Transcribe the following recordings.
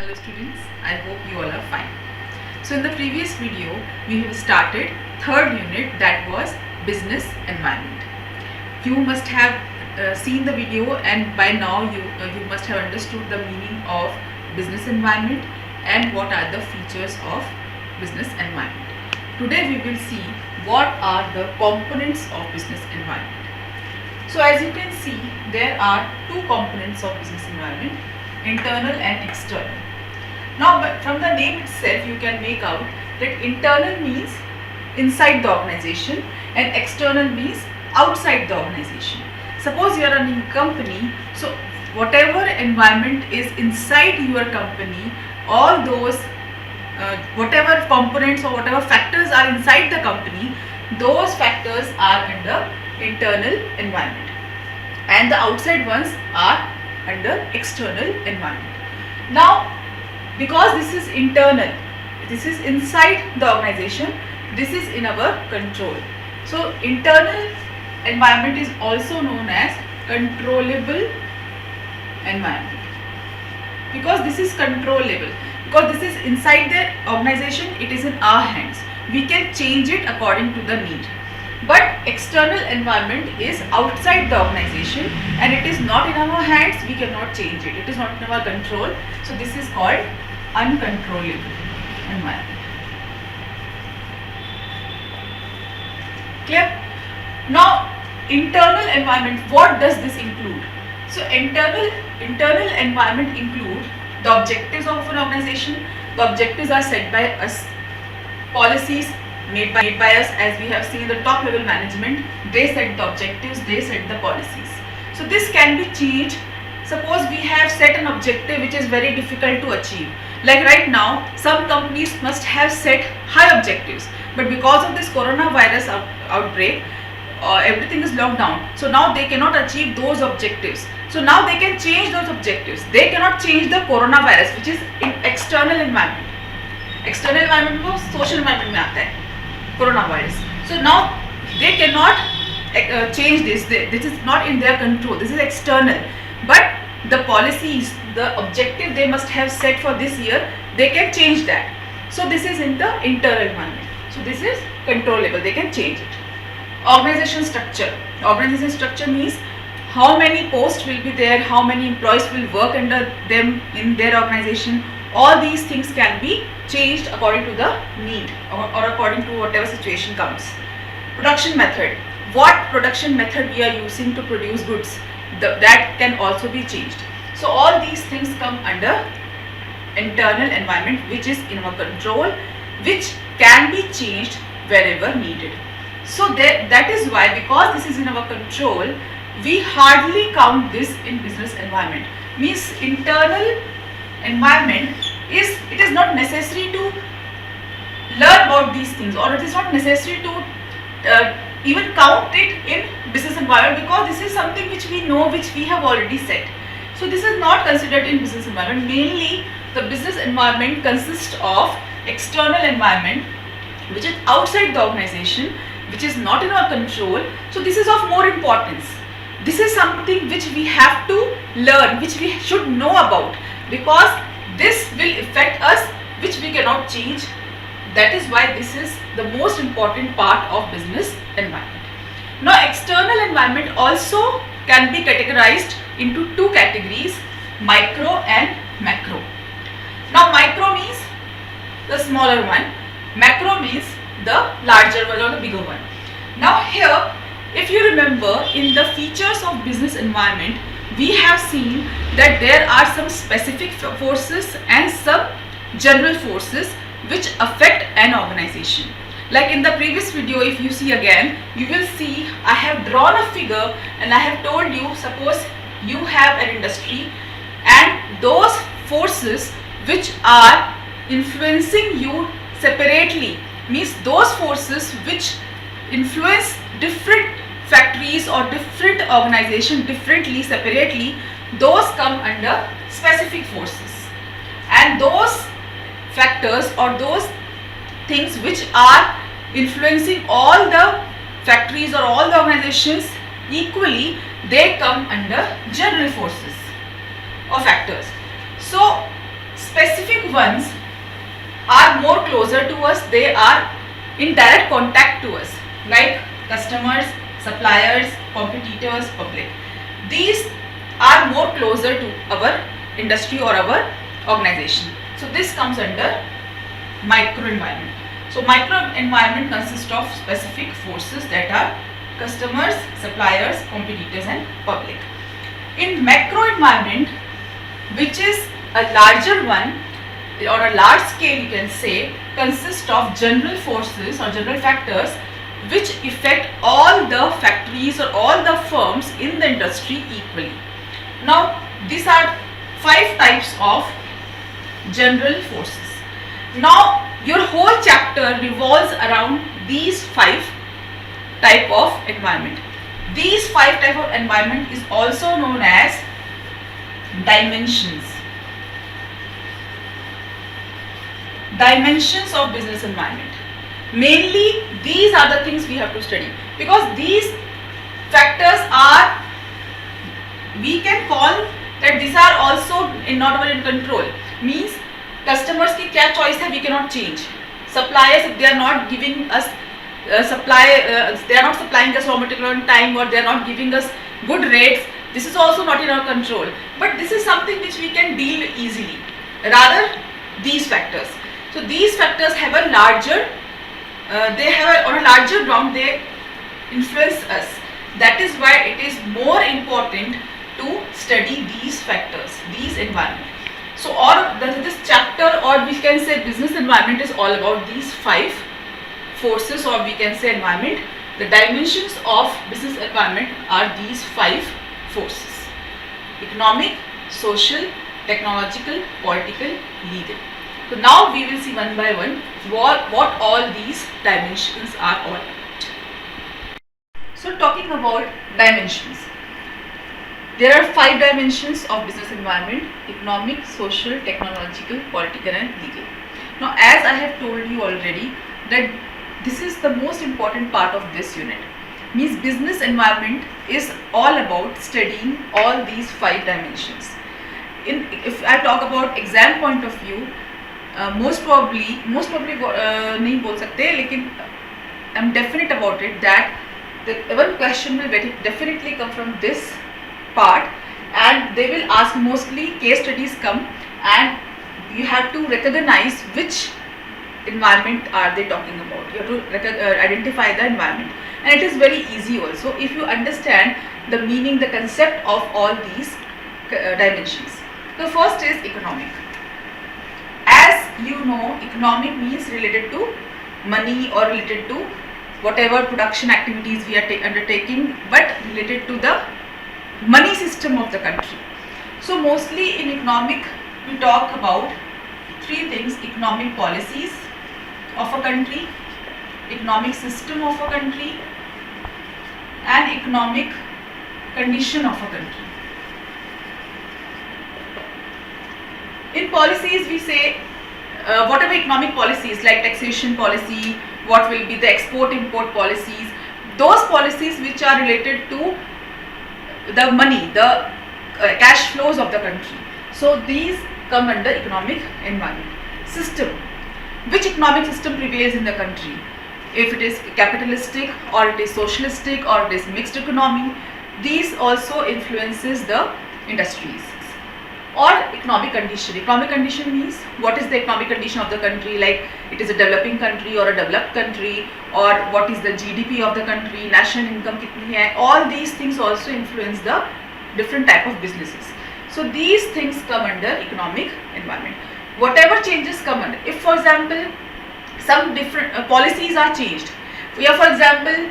Hello students, I hope you all are fine. So in the previous video, we have started third unit, that was business environment. You must have seen the video, and by now you must have understood the meaning of business environment and what are the features of business environment. Today we will see what are the components of business environment. So as you can see, there are two components of business environment, internal and external. Now from the name itself you can make out that internal means inside the organization and external means outside the organization. Suppose you are running a company, so whatever environment is inside your company, all those whatever components or whatever factors are inside the company, those factors are under internal environment and the outside ones are under external environment. Now because this is internal, this is inside the organization, this is in our control. So internal environment is also known as controllable environment, because this is controllable, because this is inside the organization, it is in our hands, we can change it according to the need. But external environment is outside the organization and it is not in our hands, we cannot change it, it is not in our control. So this is called uncontrollable environment. Clear? Now internal environment, what does this include? So internal environment include the objectives of an organization. The objectives are set by us, policies made by us, as we have seen the top level management, they set the objectives, they set the policies. So this can be changed. Suppose we have set an objective which is very difficult to achieve, like right now some companies must have set high objectives, but because of this coronavirus outbreak, everything is locked down, so now they cannot achieve those objectives. So now they can change those objectives, they cannot change the coronavirus, which is in external environment. External environment को social environment में आता है coronavirus. So now they cannot change this. This is not in their control. This is external. But the policies, the objective they must have set for this year, they can change that. So this is in the internal environment. So this is controllable. They can change it. Organization structure. Organization structure means how many posts will be there, how many employees will work under them in their organization. All these things can be changed according to the need or according to whatever situation comes. Production method. What production method we are using to produce goods, that can also be changed. So all these things come under internal environment, which is in our control, which can be changed wherever needed. So that is why, because this is in our control, we hardly count this in business environment. Means internal environment is, it is not necessary to learn about these things, or it is not necessary to even count it in business environment, because this is something which we know, which we have already set. So this is not considered in business environment. Mainly the business environment consists of external environment, which is outside the organization, which is not in our control. So this is of more importance. This is something which we have to learn, which we should know about, because this will affect us, which we cannot change. That is why this is the most important part of business environment. Now external environment also can be categorized into two categories, micro and macro. Now micro means the smaller one, macro means the larger one or the bigger one. Now here, if you remember, in the features of business environment, we have seen that there are some specific forces and some general forces which affect an organization. Like in the previous video, if you see again, you will see I have drawn a figure and I have told you, suppose you have an industry and those forces which are influencing you separately, means those forces which influence different factories or different organization differently, separately, those come under specific forces. And those factors or those things which are influencing all the factories or all the organizations equally, they come under general forces or factors. So Specific ones are more closer to us, they are in direct contact to us, like customers, suppliers, competitors, public. These are more closer to our industry or our organization. So this comes under micro environment. So micro environment consists of specific forces that are customers, suppliers, competitors and public. In macro environment, which is a larger one, on a large scale you can say, consists of general forces or general factors which affect all the factories or all the firms in the industry equally. Now these are 5 types of general forces. Now your whole chapter revolves around these 5 type of environment. These 5 type of environment is also known as dimensions. Dimensions of business environment. Mainly these are the things we have to study, because these factors are, we can call that these are also not in control. Means customers की क्या choice है, we cannot change. Suppliers, if they are not giving us they are not supplying us raw material on time, or they are not giving us good rates, this is also not in our control. But this is something which we can deal easily. Rather these factors. So these factors have a larger, on a larger ground they influence us. That is why it is more important to study these factors, these environment. So this chapter, or we can say business environment, is all about these 5 forces, or we can say environment. The dimensions of business environment are these 5 forces: economic, social, technological, political, legal. So now we will see one by one what all these dimensions are all about. So talking about dimensions, there are 5 dimensions of business environment: economic, social, technological, political and legal. Now as I have told you already that this is the most important part of this unit. Means business environment is all about studying all these 5 dimensions. If I talk about exam point of view, most probably नहीं बोल सकते, लेकिन I'm definite about it that the one question will definitely come from this part, and they will ask mostly case studies come, and you have to recognize which environment are they talking about. You have to identify the environment, and it is very easy also if you understand the meaning, the concept of all these dimensions. The first is economic. As you know, economic means related to money or related to whatever production activities we are undertaking, but related to the money system of the country. So mostly in economic we talk about 3 things: economic policies of a country, economic system of a country and economic condition of a country. In policies we say whatever economic policies like taxation policy, what will be the export import policies, those policies which are related to the money, the cash flows of the country. So these come under economic environment. System, which economic system prevails in the country, if it is capitalistic or it is socialistic or it is mixed economy, these also influences the industries. Or economic condition. Economic condition means what is the economic condition of the country, like it is a developing country or a developed country, or what is the GDP of the country, national income kitni hai. All these things also influence the different type of businesses. So these things come under economic environment. Whatever changes come under, if for example some different policies are changed, for example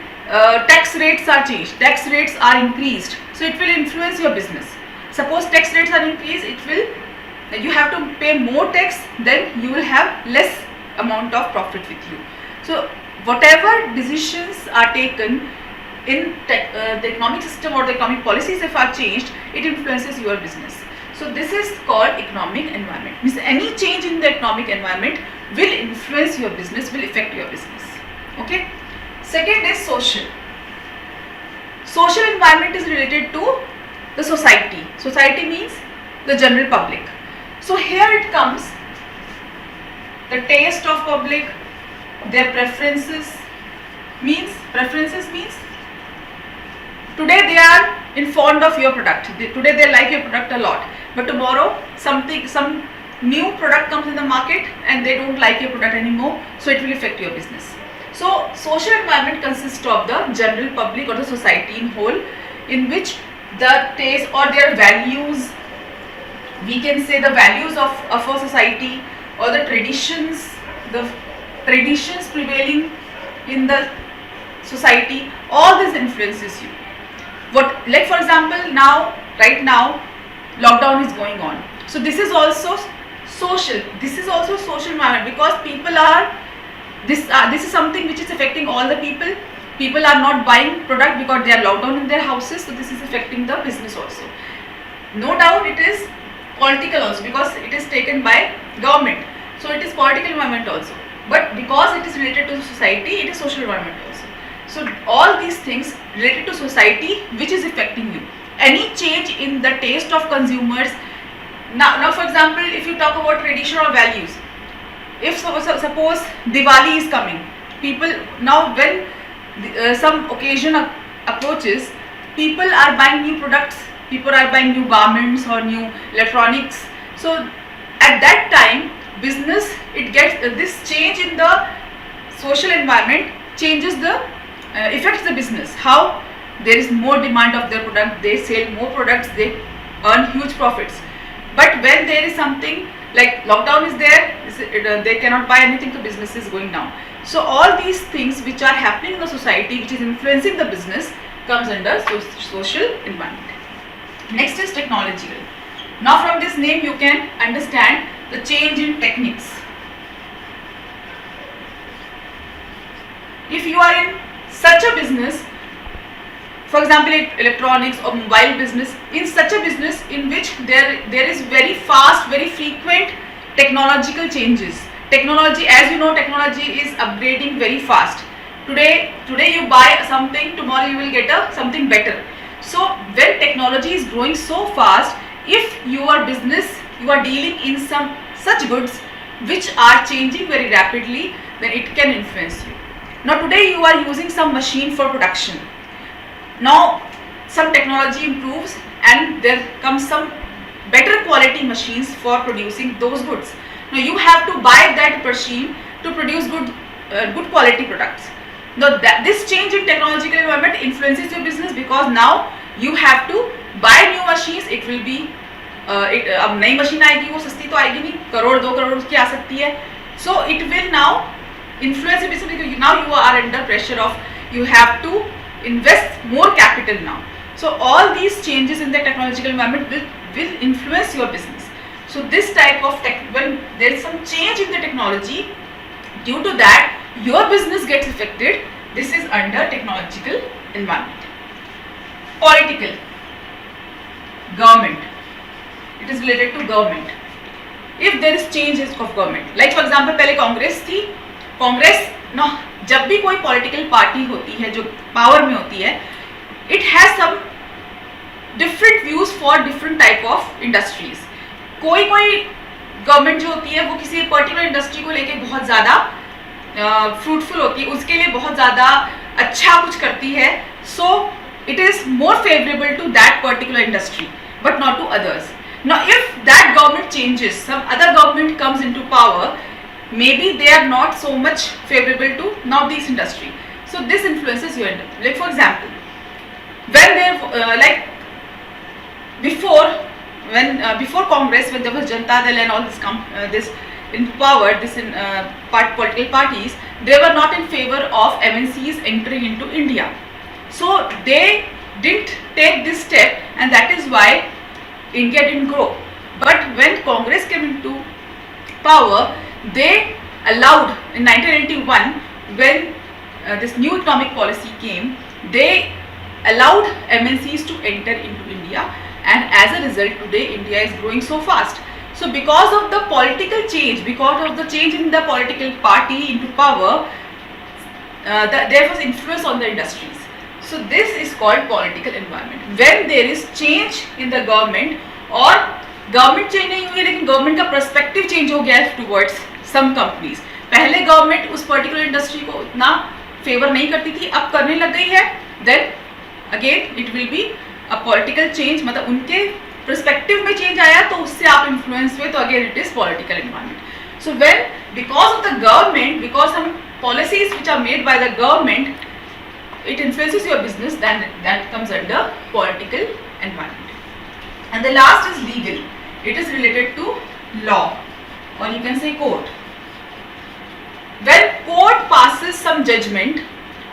tax rates are changed, tax rates are increased, so it will influence your business. Suppose tax rates are increased, it will, you have to pay more tax, then you will have less amount of profit with you. So whatever decisions are taken in the economic system or the economic policies if are changed, it influences your business. So this is called economic environment. Means any change in the economic environment will influence your business, will affect your business. Okay. Second is social. Social environment is related to the society. Society means the general public. So here it comes, the taste of public, their preferences means today they are fond of your product, today they like your product a lot, but tomorrow some new product comes in the market and they don't like your product anymore, so it will affect your business. So social environment consists of the general public or the society in whole, in which the taste or their values, we can say the values of a society, or the traditions prevailing in the society, all this influences you. What, like for example, right now lockdown is going on, so this is also social environment, because people are this is something which is affecting all the people are not buying product because they are locked down in their houses, so this is affecting the business also. No doubt it is political also, because it is taken by government, so it is political environment also, but because it is related to society, it is social environment also. So all these things related to society which is affecting you. Any change in the taste of consumers, now for example, if you talk about traditional values, if suppose Diwali is coming, people now, when some occasion approaches, people are buying new products, people are buying new garments or new electronics. So at that time, business, it gets this change in the social environment changes the affects the business. How? There is more demand of their product, they sell more products, they earn huge profits. But when there is something like lockdown is there, they cannot buy anything, so business is going down. So all these things which are happening in the society, which is influencing the business, comes under social environment. Next is technological. Now from this name you can understand the change in techniques. If you are in such a business, for example electronics or mobile business, in such a business in which there is very fast, very frequent technological changes. Technology, as you know, technology is upgrading very fast. Today you buy something, tomorrow you will get something better. So when technology is growing so fast, if your business, you are dealing in some such goods which are changing very rapidly, then it can influence you. Now today you are using some machine for production. Now some technology improves and there comes some better quality machines for producing those goods. Now you have to buy that machine to produce good quality products. Now this change in technological environment influences your business, because now you have to buy new machines. It will be अब नई machine आएगी, वो सस्ती तो आएगी नहीं, करोड़ 2 करोड़ की आ सकती है. So it will now influence your business, because now you are under pressure of you have to invest more capital now. So all these changes in the technological environment will influence your business. So this type of when there is some change in the technology, due to that your business gets affected. This is under technological environment. Political, government, it is related to government. If there is changes of government, like for example पहले कांग्रेस थी, कांग्रेस ना जब भी कोई political party होती है जो power में होती है, it has some different views for different type of industries. कोई गवर्नमेंट जो होती है वो किसी पर्टिकुलर इंडस्ट्री को लेके बहुत ज़्यादा फ्रूटफुल होती है, उसके लिए बहुत ज़्यादा अच्छा कुछ करती है. सो it is more favorable to that particular industry but not to others. Now if that government changes, some other government comes into power, maybe they are not so much favorable to now this industry, so this influences your industry. Like for example, when there like before Congress, when there was Janata Dal and all this in power, political parties, they were not in favor of MNCs entering into India. So they didn't take this step, and that is why India didn't grow. But when Congress came into power, they allowed in 1991, when this new economic policy came, they allowed MNCs to enter into India, and as a result today India is growing so fast. So because of the political change, because of the change in the political party into power, there was influence on the industries. So this is called political environment. When there is change in the government, or government change नहीं हुई लेकिन government का perspective change हो गया है towards some companies. पहले government उस particular industry को उतना फेवर नहीं करती थी, अब करने लग गई है. Then again it will be a political change, मतलब उनके पर्सपेक्टिव में चेंज आया तो उससे आप इन्फ्लुएंस हुए, तो again it is political environment. So when because of the government, because some policies which are made by the government, it influences your business, then that comes under political environment. And the last is legal. It is related to law, or you can say court. When court passes some judgment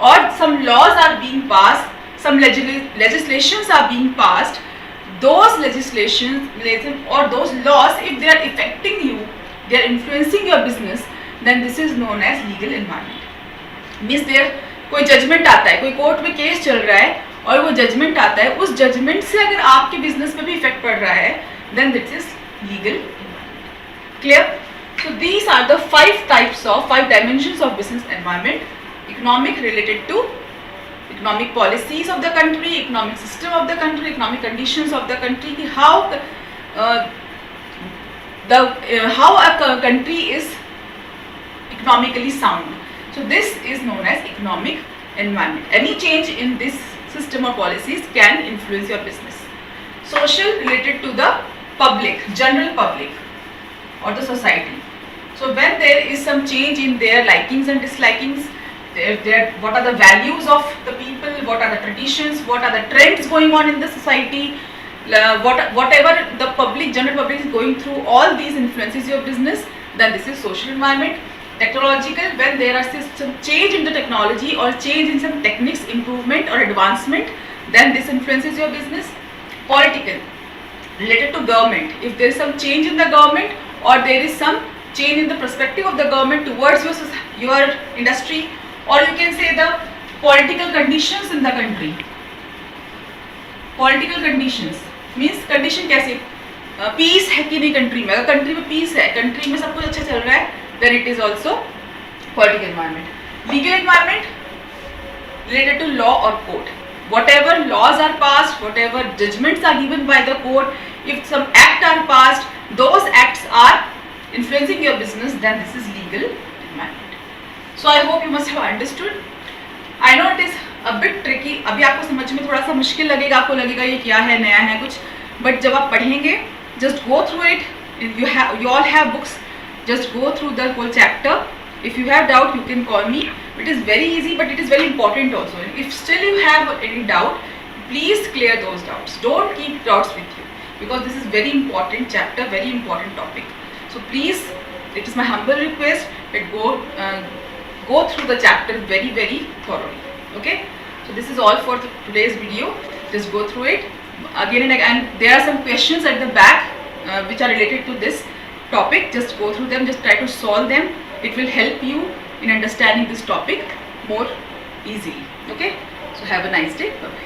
or some laws are being passed, some legislations are being passed, those legislations or those laws, if they are affecting you, they are influencing your business, then this is known as legal environment. Means there कोई judgement आता है, कोई court में case चल रहा है और वो जजमेंट आता है, उस जजमेंट से अगर आपके बिजनेस में भी इफेक्ट पड़ रहा है, then this is legal environment. Clear? So these are the 5 dimensions of business environment. Economic related to economic policies of the country, economic system of the country, economic conditions of the country, how a country is economically sound. So this is known as economic environment. Any change in this system or policies can influence your business. Social related to the public, general public or the society. So when there is some change in their likings and dislikings, what are the values of the people, what are the traditions, what are the trends going on in the society, whatever the public, general public is going through, all these influences your business, then this is social environment. Technological, when there are some change in the technology or change in some techniques, improvement or advancement, then this influences your business. Political, related to government, if there is some change in the government or there is some change in the perspective of the government towards your industry, or you can say the political conditions in the country. Political conditions means condition कैसे, piece है कि नहीं country में, अगर country में piece है, country में सब कुछ अच्छा चल रहा है, then it is also political environment. Legal environment related to law or court. Whatever laws are passed, whatever judgments are given by the court, if some acts are passed, those acts are influencing your business, then this is legal environment. So I hope you must have understood. I know it is a bit tricky. अभी आपको समझ में थोड़ा सा मुश्किल लगेगा, आपको लगेगा ये क्या है, नया है कुछ, but जब आप पढ़ेंगे, just go through it. You all have books. Just go through the whole chapter. If you have doubt, you can call me. It is very easy, but it is very important also. If still you have any doubt, please clear those doubts. Don't keep doubts with you, because this is very important chapter, very important topic. So please, it is my humble request that go through the chapter very, very thoroughly. Okay? So this is all for today's video. Just go through it again and again. There are some questions at the back which are related to this topic. Just go through them, just try to solve them. It will help you in understanding this topic more easily. Okay? So have a nice day. Bye bye.